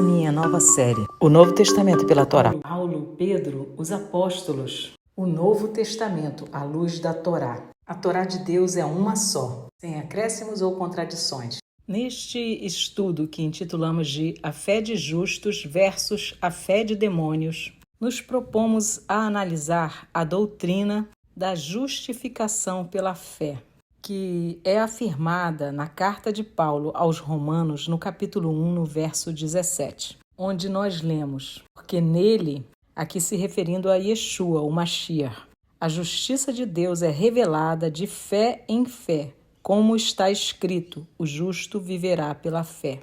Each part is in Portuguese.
Minha nova série, o Novo Testamento pela Torá. Paulo, Pedro, os apóstolos. O Novo Testamento, à luz da Torá. A Torá de Deus é uma só, sem acréscimos ou contradições. Neste estudo que intitulamos de A Fé de Justos versus a Fé de Demônios, nos propomos a analisar a doutrina da justificação pela fé, que é afirmada na carta de Paulo aos Romanos, no capítulo 1, no verso 17, onde nós lemos: porque nele, aqui se referindo a Yeshua, o Mashiach, a justiça de Deus é revelada de fé em fé, como está escrito, o justo viverá pela fé.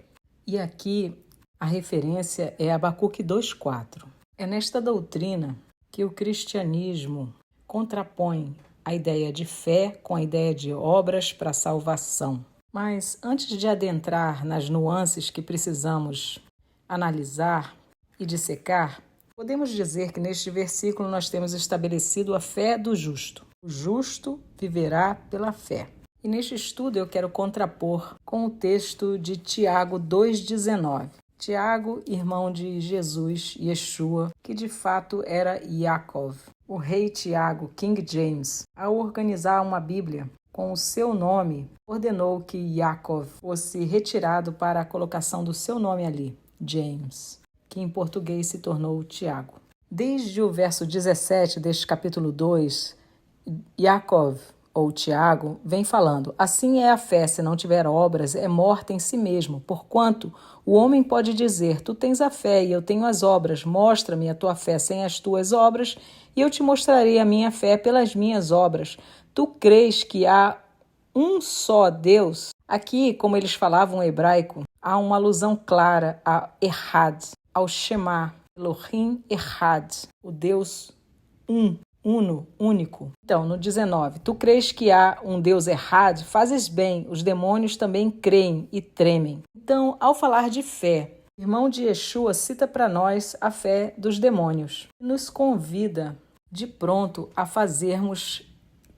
E aqui a referência é Abacuque 2,4. É nesta doutrina que o cristianismo contrapõe a ideia de fé com a ideia de obras para a salvação. Mas antes de adentrar nas nuances que precisamos analisar e dissecar, podemos dizer que neste versículo nós temos estabelecido a fé do justo. O justo viverá pela fé. E neste estudo eu quero contrapor com o texto de Tiago 2,19. Tiago, irmão de Jesus, Yeshua, que de fato era Yaakov. O rei Tiago, King James, ao organizar uma Bíblia com o seu nome, ordenou que Yaakov fosse retirado para a colocação do seu nome ali, James, que em português se tornou Tiago. Desde o verso 17 deste capítulo 2, Yaakov, ou Tiago, vem falando: assim é a fé, se não tiver obras, é morta em si mesmo. Porquanto o homem pode dizer: tu tens a fé e eu tenho as obras, mostra-me a tua fé sem as tuas obras, e eu te mostrarei a minha fé pelas minhas obras. Tu crês que há um só Deus? Aqui, como eles falavam hebraico, há uma alusão clara a Errad, ao Shema, Elohim Errad, o Deus uno, único. Então, no 19, tu crês que há um Deus errado? Fazes bem, os demônios também creem e tremem. Então, ao falar de fé, o irmão de Yeshua cita para nós a fé dos demônios. Nos convida de pronto a fazermos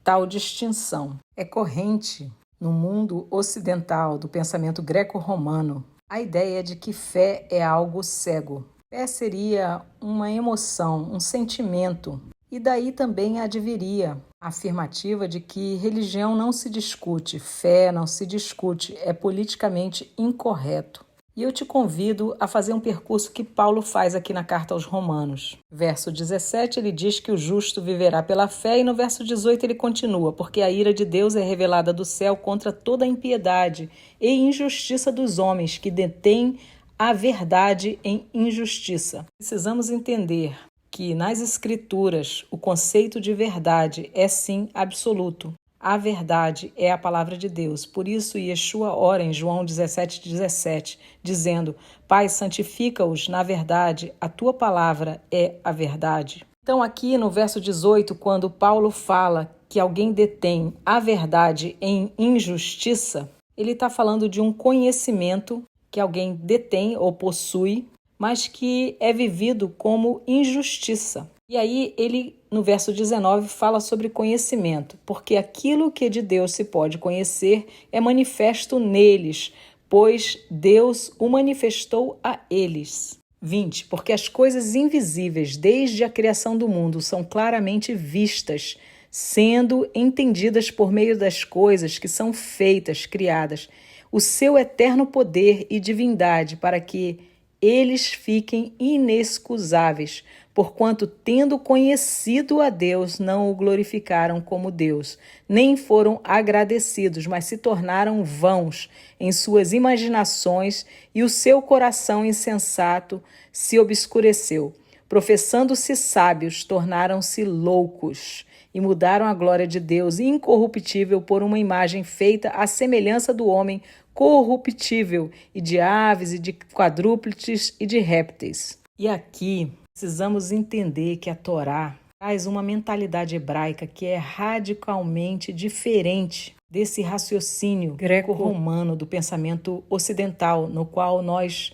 tal distinção. É corrente no mundo ocidental do pensamento greco-romano a ideia de que fé é algo cego. Fé seria uma emoção, um sentimento. E daí também adviria a afirmativa de que religião não se discute, fé não se discute, é politicamente incorreto. E eu te convido a fazer um percurso que Paulo faz aqui na carta aos Romanos. Verso 17, ele diz que o justo viverá pela fé, e no verso 18 ele continua: porque a ira de Deus é revelada do céu contra toda a impiedade e injustiça dos homens que detêm a verdade em injustiça. Precisamos entender que nas Escrituras o conceito de verdade é sim absoluto. A verdade é a palavra de Deus. Por isso, Yeshua ora em João 17,17, dizendo: Pai, santifica-os na verdade, a tua palavra é a verdade. Então, aqui no verso 18, quando Paulo fala que alguém detém a verdade em injustiça, ele está falando de um conhecimento que alguém detém ou possui, mas que é vivido como injustiça. E aí ele, no verso 19, fala sobre conhecimento, porque aquilo que de Deus se pode conhecer é manifesto neles, pois Deus o manifestou a eles. 20. Porque as coisas invisíveis desde a criação do mundo são claramente vistas, sendo entendidas por meio das coisas que são feitas, criadas, o seu eterno poder e divindade, para que eles fiquem inexcusáveis, porquanto, tendo conhecido a Deus, não o glorificaram como Deus, nem foram agradecidos, mas se tornaram vãos em suas imaginações, e o seu coração insensato se obscureceu. Professando-se sábios, tornaram-se loucos, e mudaram a glória de Deus incorruptível por uma imagem feita à semelhança do homem corruptível, e de aves, e de quadrúpedes, e de répteis. E aqui precisamos entender que a Torá traz uma mentalidade hebraica que é radicalmente diferente desse raciocínio greco-romano do pensamento ocidental, no qual nós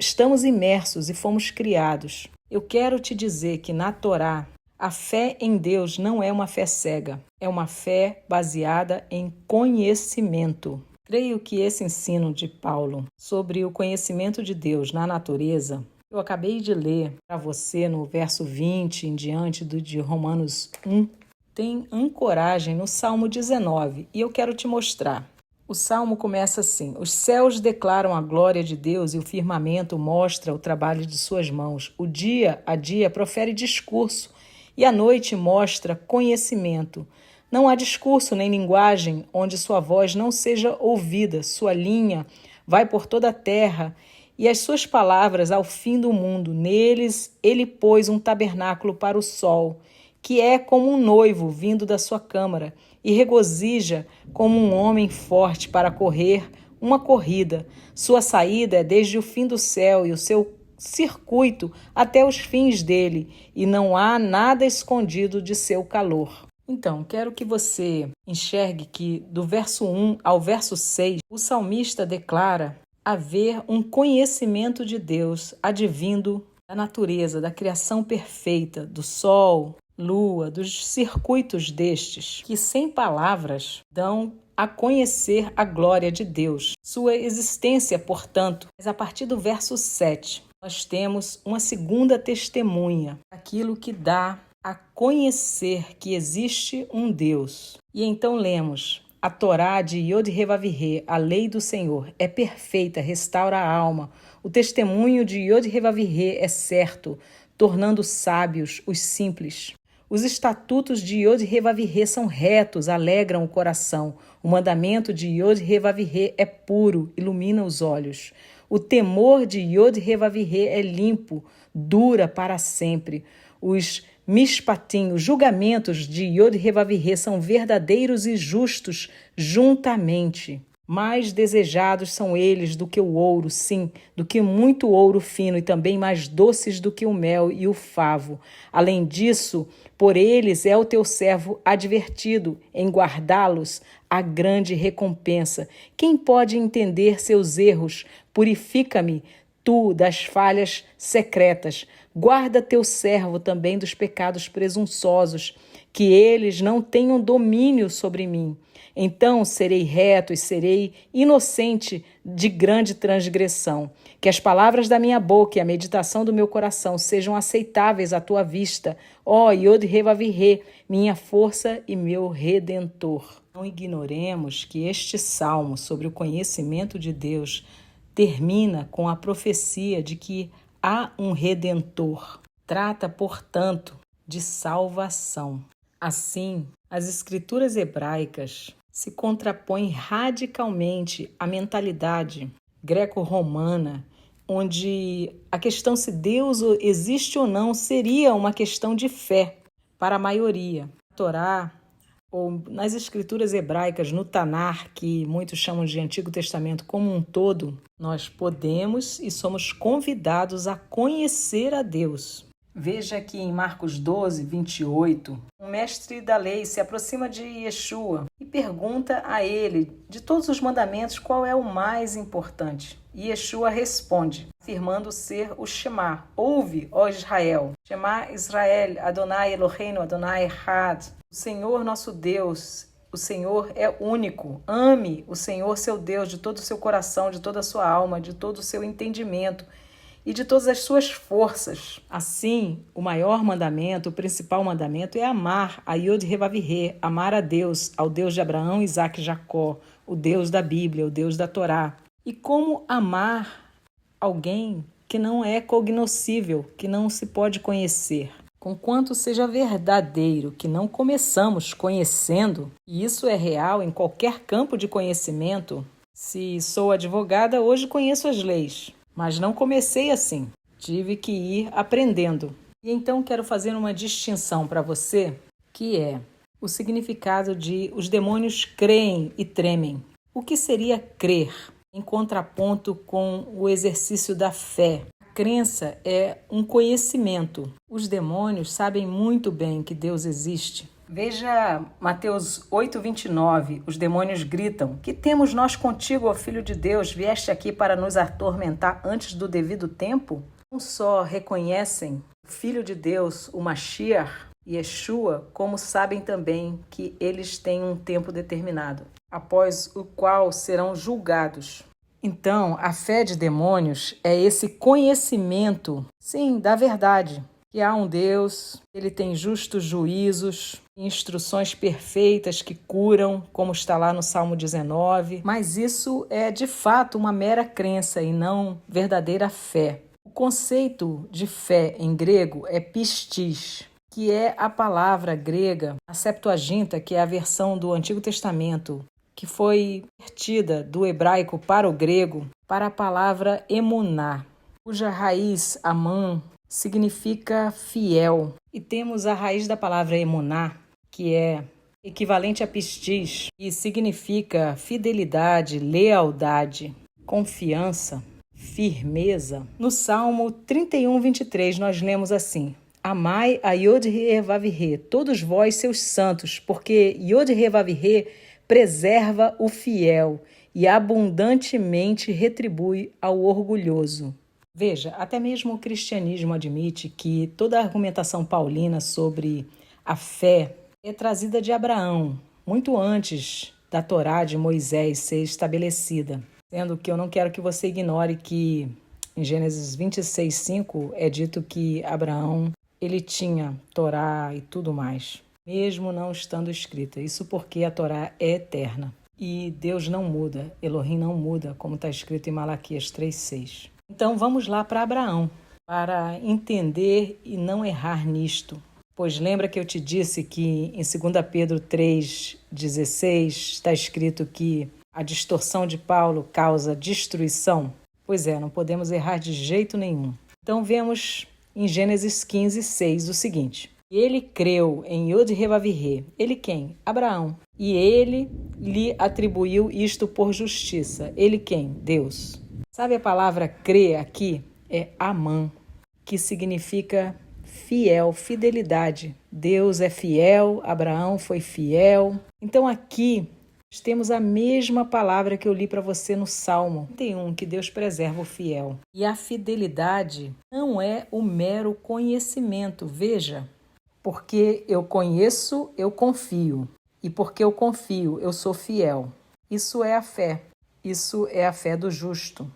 estamos imersos e fomos criados. Eu quero te dizer que na Torá, a fé em Deus não é uma fé cega, é uma fé baseada em conhecimento. Creio que esse ensino de Paulo sobre o conhecimento de Deus na natureza, eu acabei de ler para você no verso 20 em diante de Romanos 1, tem ancoragem no Salmo 19 e eu quero te mostrar. O Salmo começa assim: os céus declaram a glória de Deus e o firmamento mostra o trabalho de suas mãos. O dia a dia profere discurso e a noite mostra conhecimento. Não há discurso nem linguagem onde sua voz não seja ouvida. Sua linha vai por toda a terra e as suas palavras ao fim do mundo. Neles ele pôs um tabernáculo para o sol, que é como um noivo vindo da sua câmara, e regozija como um homem forte para correr uma corrida. Sua saída é desde o fim do céu e o seu circuito até os fins dele, e não há nada escondido de seu calor. Então, quero que você enxergue que do verso 1 ao verso 6, o salmista declara haver um conhecimento de Deus advindo da natureza, da criação perfeita, do sol, lua, dos circuitos destes, que sem palavras dão a conhecer a glória de Deus, sua existência, portanto. Mas a partir do verso 7, nós temos uma segunda testemunha, aquilo que dá a conhecer que existe um Deus. E então lemos: a Torá de Yod-Heh-Vav-Heh, a lei do Senhor, é perfeita, restaura a alma. O testemunho de Yod-Heh-Vav-Heh é certo, tornando sábios os simples. Os estatutos de Yod-Heh-Vav-Heh são retos, alegram o coração. O mandamento de Yod-Heh-Vav-Heh é puro, ilumina os olhos. O temor de Yod-Heh-Vav-Heh é limpo, dura para sempre. Os mishpatim, os julgamentos de Yod-Heh-Vav-Heh são verdadeiros e justos juntamente. Mais desejados são eles do que o ouro, sim, do que muito ouro fino, e também mais doces do que o mel e o favo. Além disso, por eles é o teu servo advertido, em guardá-los a grande recompensa. Quem pode entender seus erros? Purifica-me, tu, das falhas secretas. Guarda teu servo também dos pecados presunçosos, que eles não tenham domínio sobre mim. Então serei reto e serei inocente de grande transgressão. Que as palavras da minha boca e a meditação do meu coração sejam aceitáveis à tua vista, ó Yod-Heh-Vav-Heh, minha força e meu Redentor. Não ignoremos que este salmo sobre o conhecimento de Deus termina com a profecia de que há um Redentor. Trata, portanto, de salvação. Assim, as escrituras hebraicas se contrapõem radicalmente à mentalidade greco-romana, onde a questão se Deus existe ou não seria uma questão de fé para a maioria. A Torá, ou nas escrituras hebraicas, no Tanar, que muitos chamam de Antigo Testamento como um todo, nós podemos e somos convidados a conhecer a Deus. Veja que em Marcos 12, 28, um mestre da lei se aproxima de Yeshua e pergunta a ele, de todos os mandamentos, qual é o mais importante. E Yeshua responde, afirmando ser o Shema. Ouve, ó Israel. Shema Israel, Adonai Eloheinu, Adonai Echad. O Senhor nosso Deus, o Senhor é único. Ame o Senhor seu Deus de todo o seu coração, de toda a sua alma, de todo o seu entendimento e de todas as suas forças. Assim, o maior mandamento, o principal mandamento é amar a Yod-Heh-Vav-Heh, amar a Deus, ao Deus de Abraão, Isaque e Jacó, o Deus da Bíblia, o Deus da Torá. E como amar alguém que não é cognoscível, que não se pode conhecer? Conquanto seja verdadeiro que não começamos conhecendo, e isso é real em qualquer campo de conhecimento. Se sou advogada, hoje conheço as leis, mas não comecei assim. Tive que ir aprendendo. E então quero fazer uma distinção para você, que é o significado de os demônios creem e tremem. O que seria crer, em contraponto com o exercício da fé? A crença é um conhecimento. Os demônios sabem muito bem que Deus existe. Veja Mateus 8:29, os demônios gritam: que temos nós contigo, ó Filho de Deus? Vieste aqui para nos atormentar antes do devido tempo? Não só reconhecem o Filho de Deus, o Mashiach, Yeshua, como sabem também que eles têm um tempo determinado, após o qual serão julgados. Então, a fé de demônios é esse conhecimento, sim, da verdade, que há um Deus, ele tem justos juízos, instruções perfeitas que curam, como está lá no Salmo 19, mas isso é de fato uma mera crença e não verdadeira fé. O conceito de fé em grego é pistis, que é a palavra grega, a Septuaginta, que é a versão do Antigo Testamento, que foi convertida do hebraico para o grego, para a palavra emuná, cuja raiz, amã, significa fiel. E temos a raiz da palavra emuná, que é equivalente a pistis, e significa fidelidade, lealdade, confiança, firmeza. No Salmo 31, 23, nós lemos assim: Amai a Yod-Heh-Vav-Heh, todos vós seus santos, porque Yod-Heh-Vav-Heh preserva o fiel e abundantemente retribui ao orgulhoso. Veja, até mesmo o cristianismo admite que toda a argumentação paulina sobre a fé é trazida de Abraão, muito antes da Torá de Moisés ser estabelecida. Sendo que eu não quero que você ignore que em Gênesis 26:5 é dito que Abraão ele tinha Torá e tudo mais, mesmo não estando escrita. Isso porque a Torá é eterna. E Deus não muda, Elohim não muda, como está escrito em Malaquias 3:6. Então vamos lá para Abraão, para entender e não errar nisto. Pois lembra que eu te disse que em 2 Pedro 3:16 está escrito que a distorção de Paulo causa destruição? Pois é, não podemos errar de jeito nenhum. Então vemos em Gênesis 15:6 o seguinte: ele creu em Yod-Heh-Vav-Heh. Ele quem? Abraão. E ele lhe atribuiu isto por justiça. Ele quem? Deus. Sabe a palavra crer aqui? É amã, que significa fiel, fidelidade. Deus é fiel, Abraão foi fiel. Então aqui nós temos a mesma palavra que eu li para você no Salmo 31, que Deus preserva o fiel. E a fidelidade não é o mero conhecimento, veja. Porque eu conheço, eu confio. E porque eu confio, eu sou fiel. Isso é a fé. Isso é a fé do justo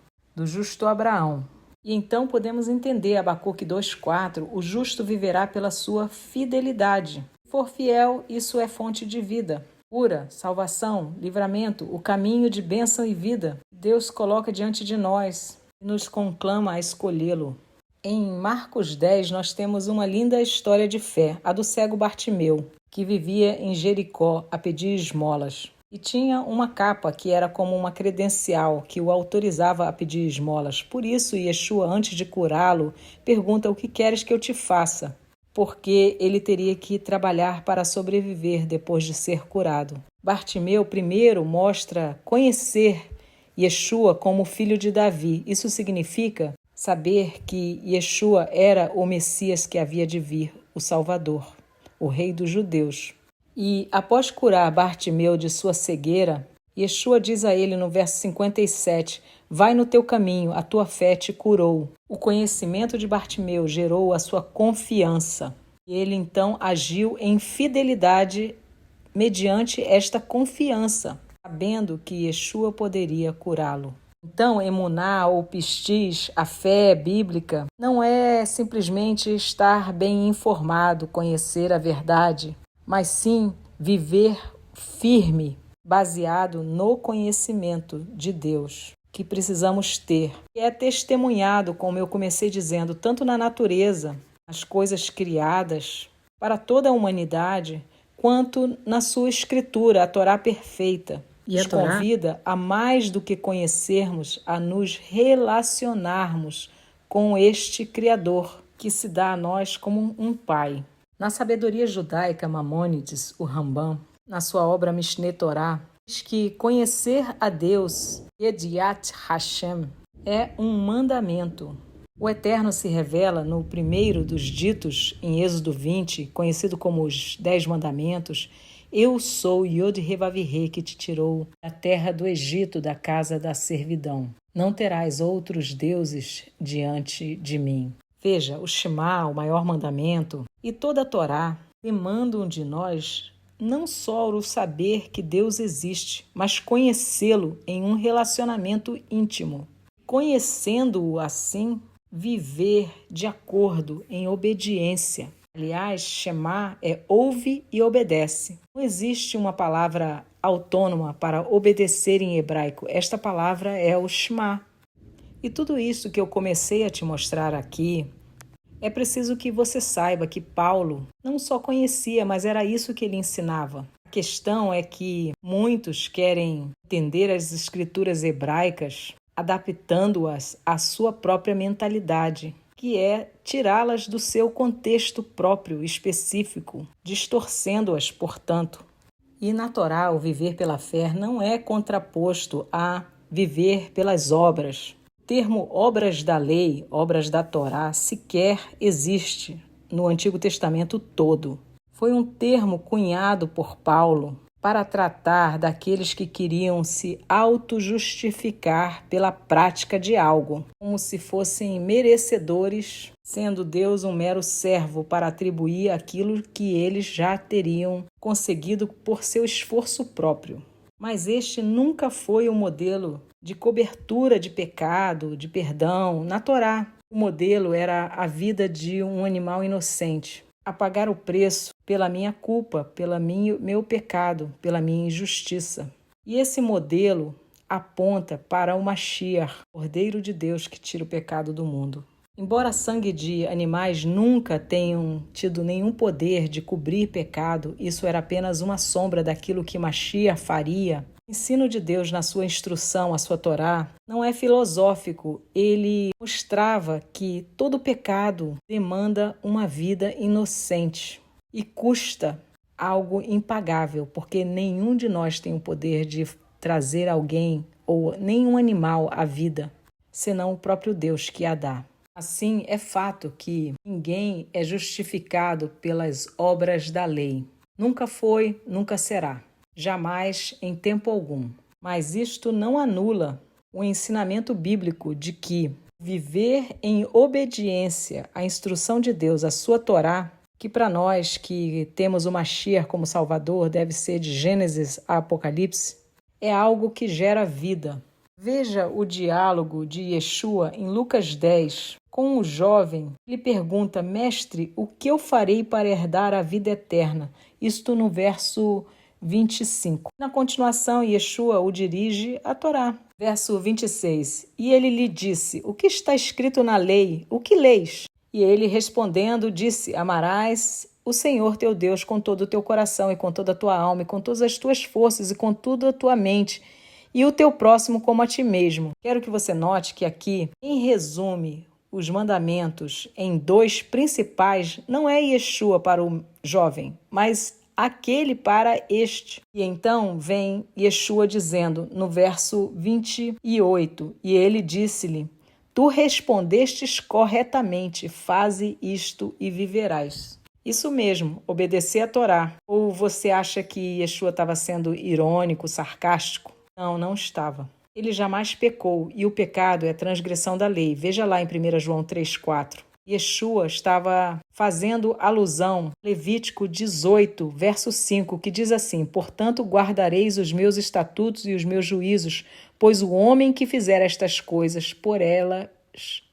Abraão. E então podemos entender Abacuque 2:4, o justo viverá pela sua fidelidade. Se for fiel, isso é fonte de vida, cura, salvação, livramento, o caminho de bênção e vida. Deus coloca diante de nós e nos conclama a escolhê-lo. Em Marcos 10, nós temos uma linda história de fé, a do cego Bartimeu, que vivia em Jericó a pedir esmolas. E tinha uma capa que era como uma credencial que o autorizava a pedir esmolas. Por isso, Yeshua, antes de curá-lo, pergunta: o que queres que eu te faça? Porque ele teria que trabalhar para sobreviver depois de ser curado. Bartimeu primeiro mostra conhecer Yeshua como filho de Davi. Isso significa saber que Yeshua era o Messias que havia de vir, o Salvador, o Rei dos Judeus. E após curar Bartimeu de sua cegueira, Yeshua diz a ele no verso 57, vai no teu caminho, a tua fé te curou. O conhecimento de Bartimeu gerou a sua confiança. E ele então agiu em fidelidade mediante esta confiança, sabendo que Yeshua poderia curá-lo. Então, emuná ou pistis, a fé bíblica, não é simplesmente estar bem informado, conhecer a verdade, mas sim viver firme, baseado no conhecimento de Deus que precisamos ter. E é testemunhado, como eu comecei dizendo, tanto na natureza, as coisas criadas para toda a humanidade, quanto na sua escritura, a Torá perfeita. E nos convida a mais do que conhecermos, a nos relacionarmos com este Criador, que se dá a nós como um pai. Na sabedoria judaica Maimônides, o Rambam, na sua obra Mishneh Torah, diz que conhecer a Deus, Yediat Hashem, é um mandamento. O Eterno se revela no primeiro dos ditos, em Êxodo 20, conhecido como os 10 mandamentos. Eu sou Yod-Heh-Vav-Heh, que te tirou da terra do Egito, da casa da servidão. Não terás outros deuses diante de mim. Veja, o Shema, o maior mandamento, e toda a Torá demandam de nós não só o saber que Deus existe, mas conhecê-lo em um relacionamento íntimo. Conhecendo-o assim, viver de acordo, em obediência. Aliás, Shema é ouve e obedece. Não existe uma palavra autônoma para obedecer em hebraico. Esta palavra é o Shema. E tudo isso que eu comecei a te mostrar aqui, é preciso que você saiba que Paulo não só conhecia, mas era isso que ele ensinava. A questão é que muitos querem entender as escrituras hebraicas adaptando-as à sua própria mentalidade, que é tirá-las do seu contexto próprio, específico, distorcendo-as, portanto. E na Torá, o viver pela fé não é contraposto a viver pelas obras. O termo obras da lei, obras da Torá, sequer existe no Antigo Testamento todo. Foi um termo cunhado por Paulo para tratar daqueles que queriam se auto-justificar pela prática de algo, como se fossem merecedores, sendo Deus um mero servo para atribuir aquilo que eles já teriam conseguido por seu esforço próprio. Mas este nunca foi o modelo de cobertura de pecado, de perdão na Torá. O modelo era a vida de um animal inocente, a pagar o preço pela minha culpa, pelo meu pecado, pela minha injustiça. E esse modelo aponta para o Mashiach, Cordeiro de Deus que tira o pecado do mundo. Embora sangue de animais nunca tenham tido nenhum poder de cobrir pecado, isso era apenas uma sombra daquilo que Mashiach faria. O ensino de Deus na sua instrução, a sua Torá, não é filosófico. Ele mostrava que todo pecado demanda uma vida inocente e custa algo impagável, porque nenhum de nós tem o poder de trazer alguém ou nenhum animal à vida, senão o próprio Deus que a dá. Assim, é fato que ninguém é justificado pelas obras da lei. Nunca foi, nunca será. Jamais em tempo algum. Mas isto não anula o ensinamento bíblico de que viver em obediência à instrução de Deus, à sua Torá, que para nós que temos o Mashiach como Salvador deve ser de Gênesis a Apocalipse, é algo que gera vida. Veja o diálogo de Yeshua em Lucas 10 com o jovem. Ele pergunta: Mestre, o que eu farei para herdar a vida eterna? Isto no verso 25. Na continuação, Yeshua o dirige à Torá. Verso 26. E ele lhe disse: O que está escrito na lei? O que leis? E ele respondendo disse: Amarás o Senhor teu Deus com todo o teu coração e com toda a tua alma e com todas as tuas forças e com toda a tua mente, e o teu próximo como a ti mesmo. Quero que você note que aqui, em resume, os mandamentos em dois principais não é Yeshua para o jovem, mas aquele para este. E então vem Yeshua dizendo no verso 28, e ele disse-lhe: Tu respondestes corretamente, faze isto e viverás. Isso mesmo, obedecer a Torá. Ou você acha que Yeshua estava sendo irônico, sarcástico? Não, não estava. Ele jamais pecou, e o pecado é a transgressão da lei. Veja lá em 1 João 3,4. Yeshua estava fazendo alusão a Levítico 18, verso 5, que diz assim: Portanto, guardareis os meus estatutos e os meus juízos, pois o homem que fizer estas coisas, por elas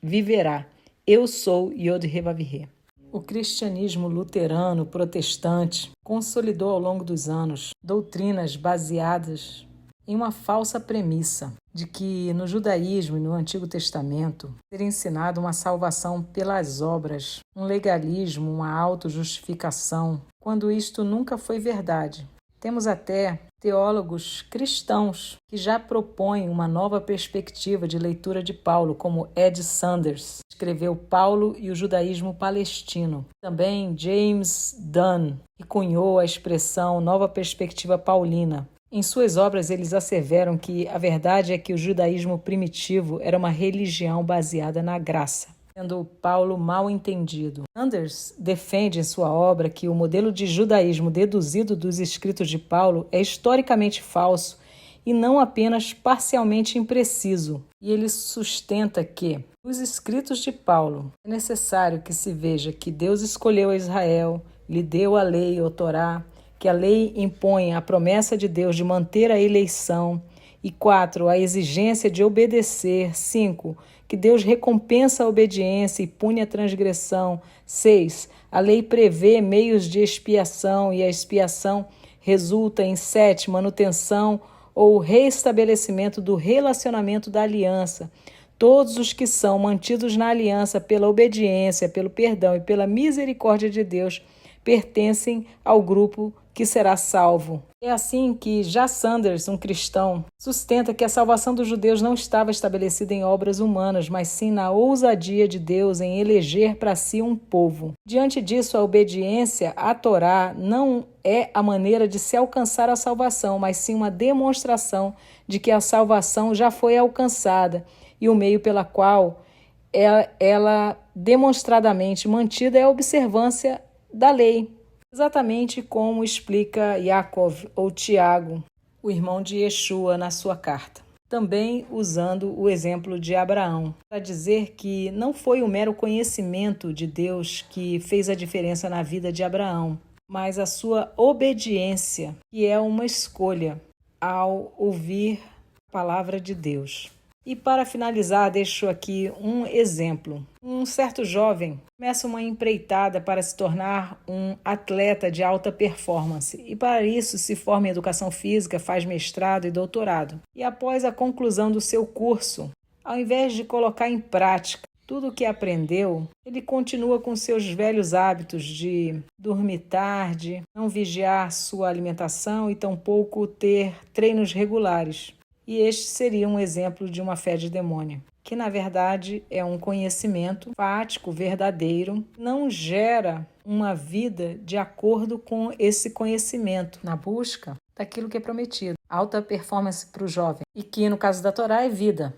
viverá. Eu sou Yod-Heh-Vav-Heh. O cristianismo luterano, protestante, consolidou ao longo dos anos doutrinas baseadas em uma falsa premissa de que no judaísmo e no Antigo Testamento seria ensinado uma salvação pelas obras, um legalismo, uma autojustificação, quando isto nunca foi verdade. Temos até teólogos cristãos que já propõem uma nova perspectiva de leitura de Paulo, como Ed Sanders, escreveu Paulo e o Judaísmo Palestino. Também James Dunn, que cunhou a expressão Nova Perspectiva Paulina. Em suas obras, eles asseveram que a verdade é que o judaísmo primitivo era uma religião baseada na graça, sendo Paulo mal entendido. Sanders defende em sua obra que o modelo de judaísmo deduzido dos escritos de Paulo é historicamente falso e não apenas parcialmente impreciso. E ele sustenta que, nos escritos de Paulo, é necessário que se veja que Deus escolheu a Israel, lhe deu a lei, ou Torá, que a lei impõe a promessa de Deus de manter a eleição. E 4, a exigência de obedecer. 5, que Deus recompensa a obediência e pune a transgressão. 6, a lei prevê meios de expiação e a expiação resulta em 7, manutenção ou reestabelecimento do relacionamento da aliança. Todos os que são mantidos na aliança pela obediência, pelo perdão e pela misericórdia de Deus pertencem ao grupo que será salvo. É assim que J. Sanders, um cristão, sustenta que a salvação dos judeus não estava estabelecida em obras humanas, mas sim na ousadia de Deus em eleger para si um povo. Diante disso, a obediência à Torá não é a maneira de se alcançar a salvação, mas sim uma demonstração de que a salvação já foi alcançada e o meio pela qual ela demonstradamente mantida é a observância da lei. Exatamente como explica Yaakov, ou Tiago, o irmão de Yeshua, na sua carta. Também usando o exemplo de Abraão, para dizer que não foi o mero conhecimento de Deus que fez a diferença na vida de Abraão, mas a sua obediência, que é uma escolha ao ouvir a palavra de Deus. E para finalizar, deixo aqui um exemplo. Um certo jovem começa uma empreitada para se tornar um atleta de alta performance e para isso se forma em educação física, faz mestrado e doutorado. E após a conclusão do seu curso, ao invés de colocar em prática tudo o que aprendeu, ele continua com seus velhos hábitos de dormir tarde, não vigiar sua alimentação e tampouco ter treinos regulares. E este seria um exemplo de uma fé de demônio, que na verdade é um conhecimento fático, verdadeiro, não gera uma vida de acordo com esse conhecimento, na busca daquilo que é prometido. Alta performance para o jovem, e que no caso da Torá é vida,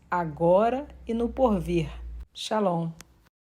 agora e no porvir. Shalom.